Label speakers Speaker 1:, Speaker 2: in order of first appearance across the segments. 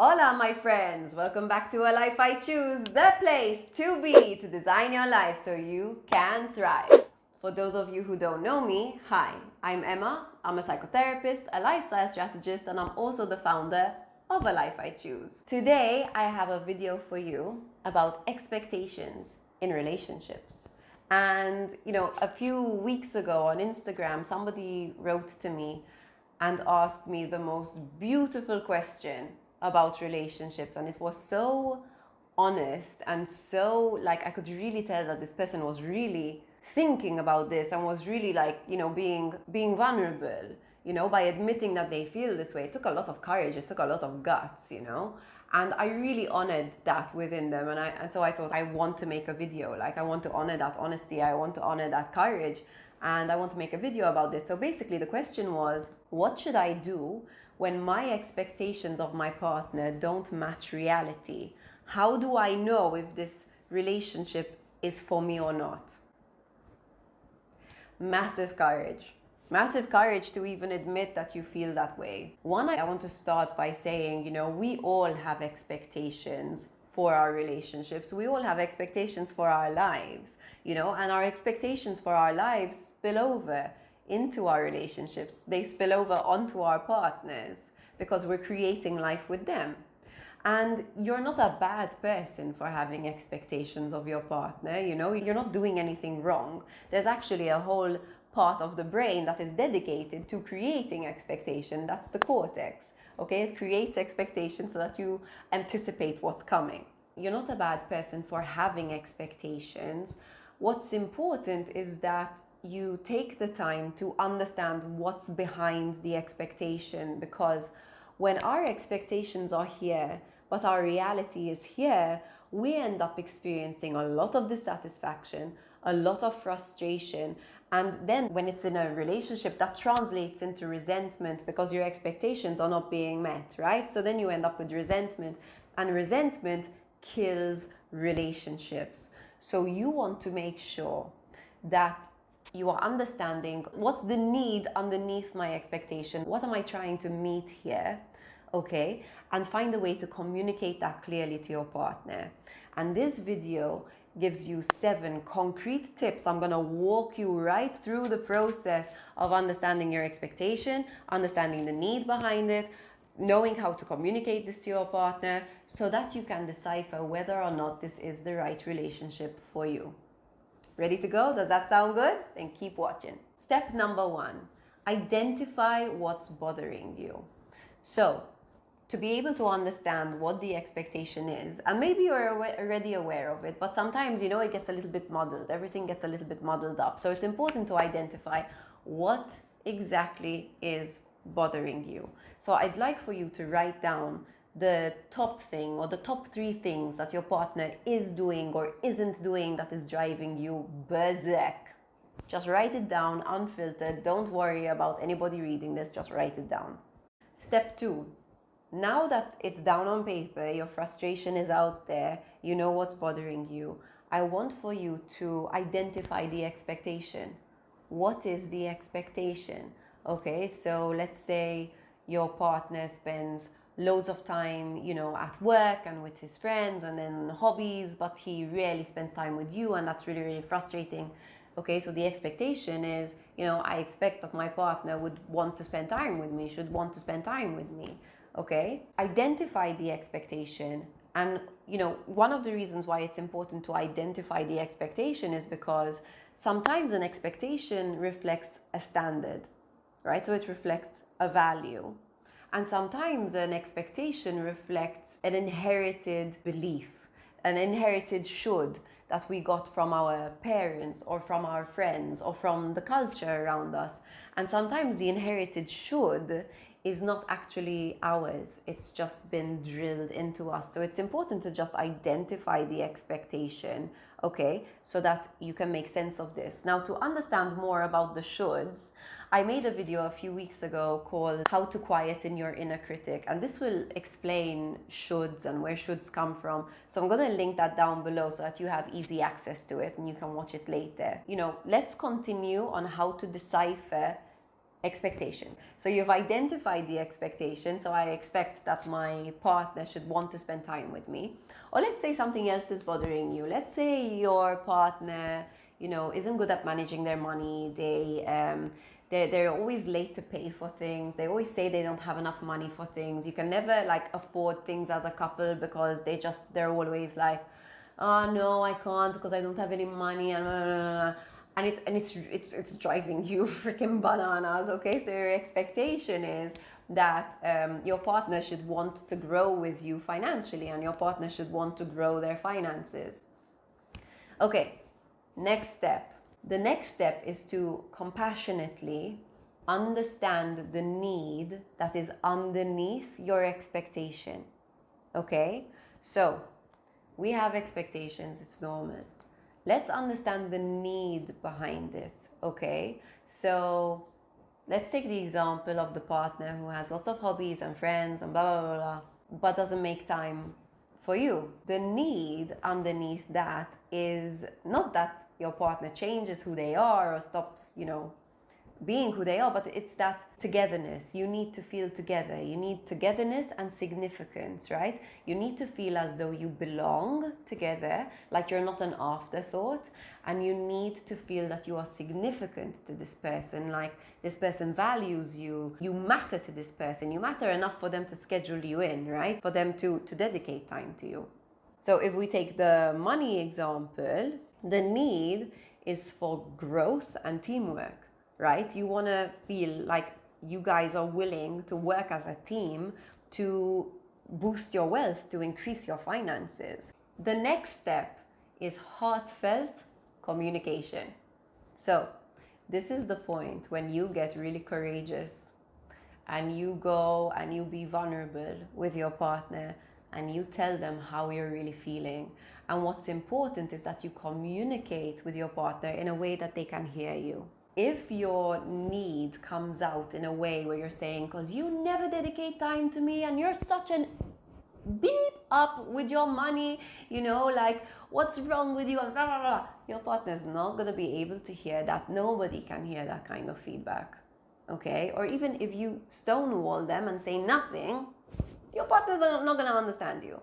Speaker 1: Hola, my friends! Welcome back to A Life I Choose, the place to be to design your life so you can thrive. For those of you who don't know me, hi, I'm Emma. I'm a psychotherapist, a lifestyle strategist, and I'm also the founder of A Life I Choose. Today, I have a video for you about expectations in relationships. And, a few weeks ago on Instagram, somebody wrote to me and asked me the most beautiful question about relationships, and it was so honest and so I could really tell that this person was really thinking about this and was really being vulnerable, by admitting that they feel this way. It took a lot of courage, it took a lot of guts, and I really honored that within them, and so I thought I want to make a video. I want to honor that honesty, I want to honor that courage, and I want to make a video about this. So basically the question was, what should I do when my expectations of my partner don't match reality? How do I know if this relationship is for me or not? Massive courage. Massive courage to even admit that you feel that way. One, I want to start by saying, we all have expectations for our relationships. We all have expectations for our lives, and our expectations for our lives spill over into our relationships. They spill over onto our partners because we're creating life with them. And you're not a bad person for having expectations of your partner, you're not doing anything wrong. There's actually a whole part of the brain that is dedicated to creating expectation. That's the cortex, okay? It creates expectation so that you anticipate what's coming. You're not a bad person for having expectations. What's important is that you take the time to understand what's behind the expectation, because when our expectations are here, but our reality is here, we end up experiencing a lot of dissatisfaction, a lot of frustration, and then when it's in a relationship, that translates into resentment because your expectations are not being met, right? So then you end up with resentment, and resentment kills relationships. So you want to make sure that you are understanding what's the need underneath my expectation. What am I trying to meet here? Okay, and find a way to communicate that clearly to your partner. And this video gives you 7 concrete tips. I'm gonna walk you right through the process of understanding your expectation, understanding the need behind it, knowing how to communicate this to your partner so that you can decipher whether or not this is the right relationship for you. Ready to go? Does that sound good? Then keep watching. Step number 1, identify what's bothering you. So, to be able to understand what the expectation is, and maybe you're already aware of it, but sometimes, it gets a little bit muddled. Everything gets a little bit muddled up. So it's important to identify what exactly is bothering you. So I'd like for you to write down the top thing or the top 3 things that your partner is doing or isn't doing that is driving you berserk. Just write it down, unfiltered. Don't worry about anybody reading this, just write it down. Step 2, now that it's down on paper, your frustration is out there, you know what's bothering you, I want for you to identify the expectation. What is the expectation? Okay, so let's say your partner spends loads of time, at work and with his friends and then hobbies, but he rarely spends time with you, and that's really, really frustrating. Okay, so the expectation is, I expect that my partner would want to spend time with me, should want to spend time with me. Okay, identify the expectation. And, one of the reasons why it's important to identify the expectation is because sometimes an expectation reflects a standard, right? So it reflects a value. And sometimes an expectation reflects an inherited belief, an inherited should that we got from our parents or from our friends or from the culture around us. And sometimes the inherited should is not actually ours. It's just been drilled into us. So it's important to just identify the expectation, okay, so that you can make sense of this. Now, to understand more about the shoulds, I made a video a few weeks ago called How to Quieten Your Inner Critic, and this will explain shoulds and where shoulds come from. So I'm going to link that down below so that you have easy access to it and you can watch it later. Let's continue on how to decipher expectation. So you've identified the expectation. So I expect that my partner should want to spend time with me. Or let's say something else is bothering you. Let's say your partner, isn't good at managing their money. They're always late to pay for things. They always say they don't have enough money for things. You can never afford things as a couple because they're always like, oh no, I can't because I don't have any money, and it's driving you freaking bananas. Okay, so your expectation is that your partner should want to grow with you financially, and your partner should want to grow their finances. Okay, next step. The next step is to compassionately understand the need that is underneath your expectation. Okay, so we have expectations, it's normal. Let's understand the need behind it, okay? So let's take the example of the partner who has lots of hobbies and friends and blah, blah, blah, blah, but doesn't make time for you. The need underneath that is not that your partner changes who they are or stops, being who they are, but it's that togetherness. You need to feel together. You need togetherness and significance, right? You need to feel as though you belong together, like you're not an afterthought, and you need to feel that you are significant to this person, like this person values you, you matter to this person, you matter enough for them to schedule you in, right? For them to dedicate time to you. So if we take the money example, the need is for growth and teamwork. Right? You want to feel like you guys are willing to work as a team to boost your wealth, to increase your finances. The next step is heartfelt communication. So this is the point when you get really courageous and you go and you be vulnerable with your partner and you tell them how you're really feeling. And what's important is that you communicate with your partner in a way that they can hear you. If your need comes out in a way where you're saying, because you never dedicate time to me and you're such an beep up with your money, what's wrong with you, and blah, blah, blah, your partner's not going to be able to hear that. Nobody can hear that kind of feedback, okay? Or even if you stonewall them and say nothing, your partner's not going to understand you.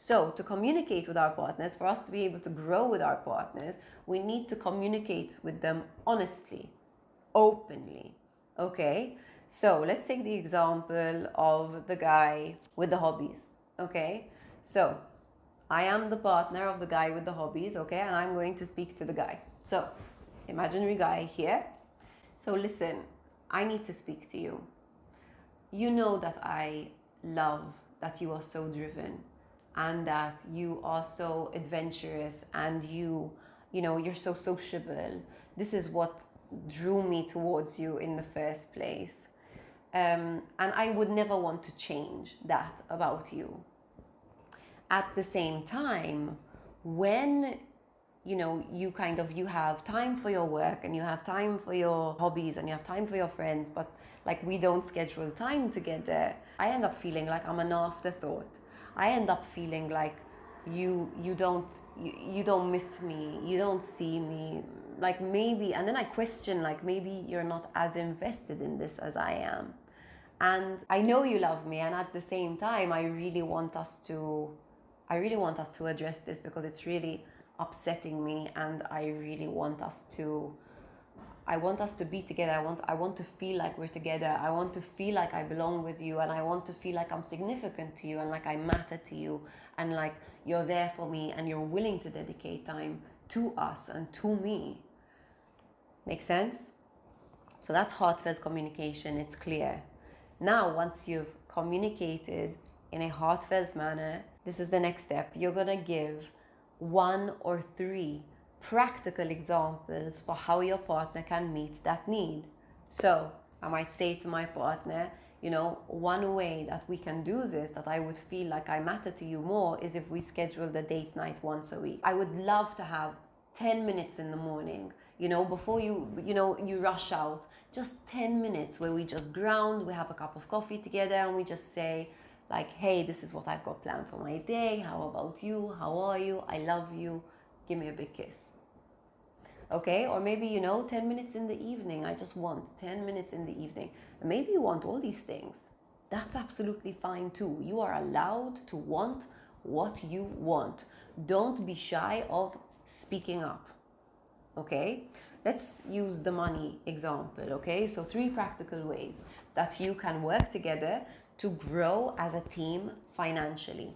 Speaker 1: So to communicate with our partners, for us to be able to grow with our partners, we need to communicate with them honestly, openly, okay? So let's take the example of the guy with the hobbies, okay? So I am the partner of the guy with the hobbies, okay? And I'm going to speak to the guy. So imaginary guy here. So listen, I need to speak to you. You know that I love that you are so driven, and that you are so adventurous, and you're so sociable. This is what drew me towards you in the first place. And I would never want to change that about you. At the same time, when you have time for your work and you have time for your hobbies and you have time for your friends, but we don't schedule time together, I end up feeling like I'm an afterthought. I end up feeling like you don't miss me, you don't see me, maybe, and then I question, maybe you're not as invested in this as I am. And I know you love me, and at the same time I really want us to address this, because it's really upsetting me, and I really want us to be together. I want to feel like we're together. I want to feel like I belong with you, and I want to feel like I'm significant to you, and like I matter to you, and like you're there for me, and you're willing to dedicate time to us and to me. Make sense? So that's heartfelt communication. It's clear. Now, once you've communicated in a heartfelt manner, this is the next step. You're gonna give 1 or 3 practical examples for how your partner can meet that need. So I might say to my partner, one way that we can do this, that I would feel like I matter to you more, is if we schedule the date night once a week. I would love to have 10 minutes in the morning, before you rush out, just 10 minutes where we just ground, we have a cup of coffee together, and we just say, hey, this is what I've got planned for my day. How about you? How are you? I love you. Give me a big kiss. Okay, or maybe, 10 minutes in the evening. I just want 10 minutes in the evening. And maybe you want all these things. That's absolutely fine too. You are allowed to want what you want. Don't be shy of speaking up. Okay, let's use the money example. Okay, so 3 practical ways that you can work together to grow as a team financially.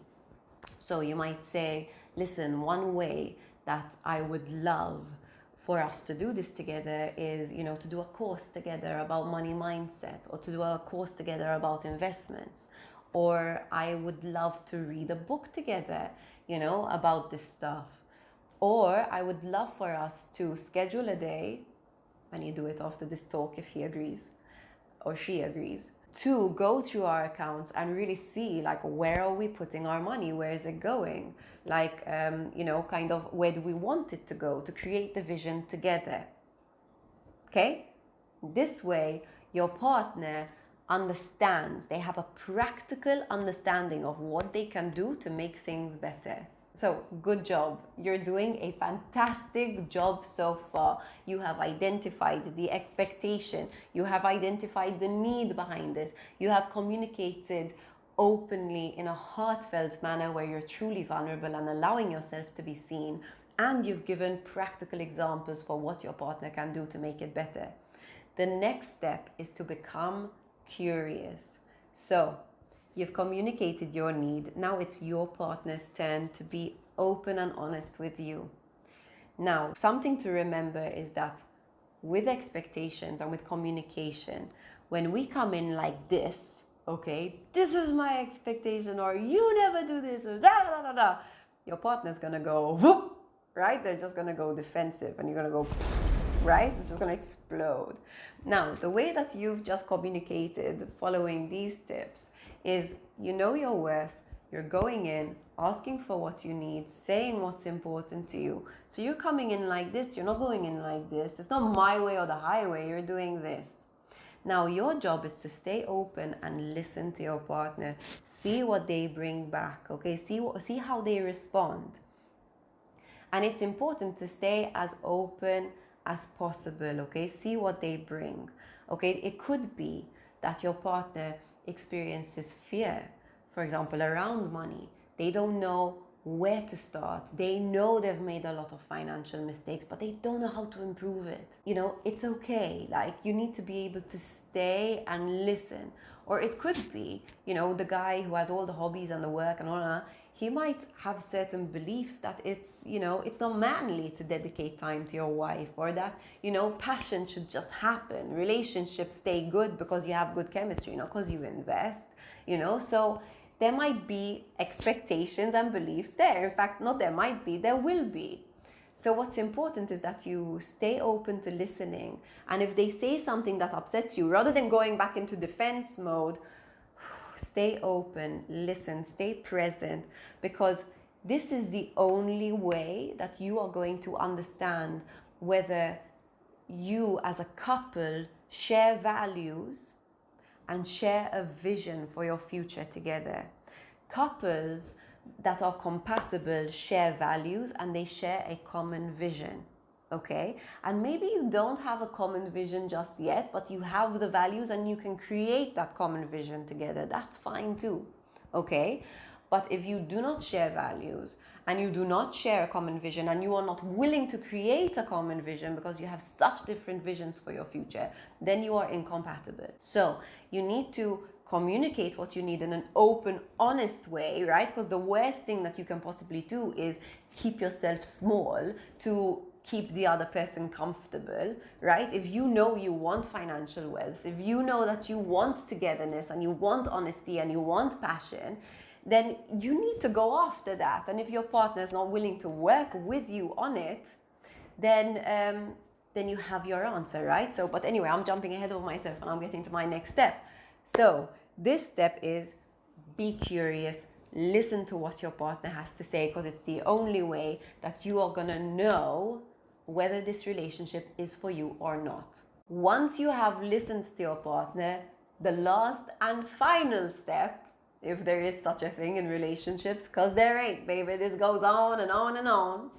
Speaker 1: So you might say, listen, one way that I would love for us to do this together is, to do a course together about money mindset, or to do a course together about investments. Or I would love to read a book together, about this stuff. Or I would love for us to schedule a day, and you do it after this talk if he agrees or she agrees, to go through our accounts and really see, like, where are we putting our money? Where is it going? Like, kind of where do we want it to go, to create the vision together. Okay? This way, your partner understands, they have a practical understanding of what they can do to make things better. So, good job. You're doing a fantastic job so far. You have identified the expectation. You have identified the need behind it. You have communicated openly in a heartfelt manner where you're truly vulnerable and allowing yourself to be seen. And you've given practical examples for what your partner can do to make it better. The next step is to become curious. So, you've communicated your need. Now it's your partner's turn to be open and honest with you. Now, something to remember is that with expectations and with communication, when we come in like this, okay, this is my expectation, or you never do this, or da da da da, your partner's gonna go whoop, right? They're just gonna go defensive, and you're gonna go, right? It's just gonna explode. Now, the way that you've just communicated following these tips is, you know your worth, you're going in, asking for what you need, saying what's important to you. So you're coming in like this, you're not going in like this. It's not my way or the highway, you're doing this. Now your job is to stay open and listen to your partner. See what they bring back, okay? See how they respond. And it's important to stay as open as possible, okay? See what they bring, okay? It could be that your partner experiences fear, for example, around money. They don't know where to start. They know they've made a lot of financial mistakes, but they don't know how to improve it. It's okay. Like, you need to be able to stay and listen. Or it could be, the guy who has all the hobbies and the work and all that, he might have certain beliefs that it's not manly to dedicate time to your wife, or that, passion should just happen. Relationships stay good because you have good chemistry, not because you invest, So there might be expectations and beliefs there. In fact, not there might be, there will be. So what's important is that you stay open to listening. And if they say something that upsets you, rather than going back into defense mode, stay open, listen, stay present, because this is the only way that you are going to understand whether you as a couple share values and share a vision for your future together. Couples that are compatible share values and they share a common vision. Okay, and maybe you don't have a common vision just yet, but you have the values and you can create that common vision together. That's fine too. Okay, but if you do not share values and you do not share a common vision and you are not willing to create a common vision because you have such different visions for your future, then you are incompatible. So you need to communicate what you need in an open, honest way, right? Because the worst thing that you can possibly do is keep yourself small to keep the other person comfortable, right? If you know you want financial wealth, if you know that you want togetherness and you want honesty and you want passion, then you need to go after that. And if your partner is not willing to work with you on it, then you have your answer, right? So, but anyway, I'm jumping ahead of myself and I'm getting to my next step. So this step is be curious, listen to what your partner has to say, because it's the only way that you are gonna know whether this relationship is for you or not. Once you have listened to your partner, the last and final step, if there is such a thing in relationships, because there ain't, baby, this goes on and on and on,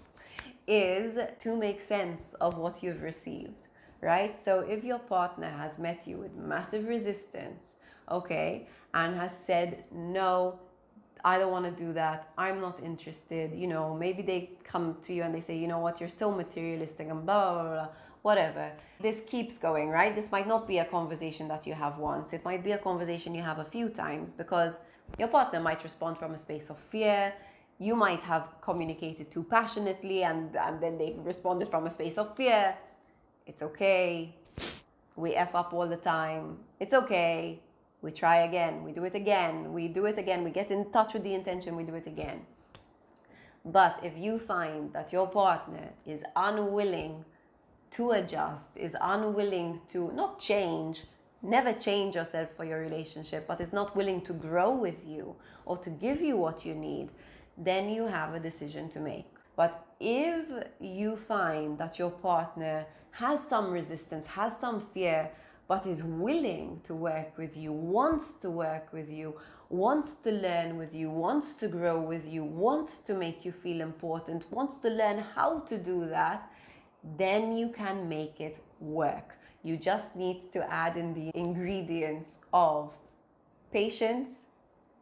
Speaker 1: is to make sense of what you've received, right? So if your partner has met you with massive resistance, okay, and has said, no, I don't want to do that, I'm not interested, you know, maybe they come to you and they say, you know what, you're so materialistic and blah, blah, blah, blah, whatever. This keeps going, right? This might not be a conversation that you have once. It might be a conversation you have a few times, because your partner might respond from a space of fear. You might have communicated too passionately and then they responded from a space of fear. It's okay. We F up all the time. It's okay. We try again. We do it again. We do it again. We get in touch with the intention. We do it again. But if you find that your partner is unwilling to adjust, is unwilling to not change, never change yourself for your relationship, but is not willing to grow with you or to give you what you need, then you have a decision to make. But if you find that your partner has some resistance, has some fear, but is willing to work with you, wants to work with you, wants to learn with you, wants to grow with you, wants to make you feel important, wants to learn how to do that, then you can make it work. You just need to add in the ingredients of patience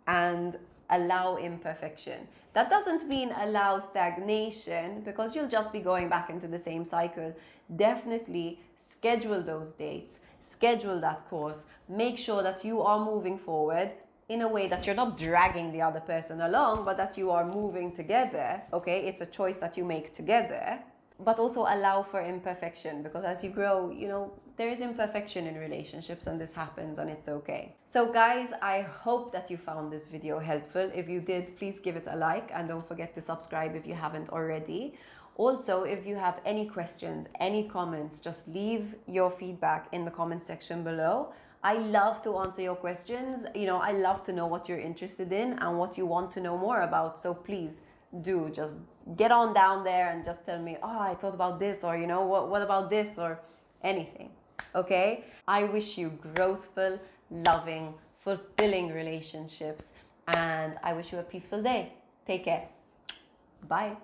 Speaker 1: and allow imperfection. That doesn't mean allow stagnation, because you'll just be going back into the same cycle. Definitely schedule those dates, schedule that course, make sure that you are moving forward in a way that you're not dragging the other person along, but that you are moving together, okay? It's a choice that you make together, but also allow for imperfection, because as you grow, you know, there is imperfection in relationships and this happens and it's okay. So guys, I hope that you found this video helpful. If you did, please give it a like and don't forget to subscribe if you haven't already. Also, if you have any questions, any comments, just leave your feedback in the comment section below. I love to answer your questions. You know, I love to know what you're interested in and what you want to know more about. So please do just get on down there and just tell me, oh, I thought about this, or you know, what about this, or anything. Okay? I wish you growthful, loving, fulfilling relationships, and I wish you a peaceful day. Take care. Bye.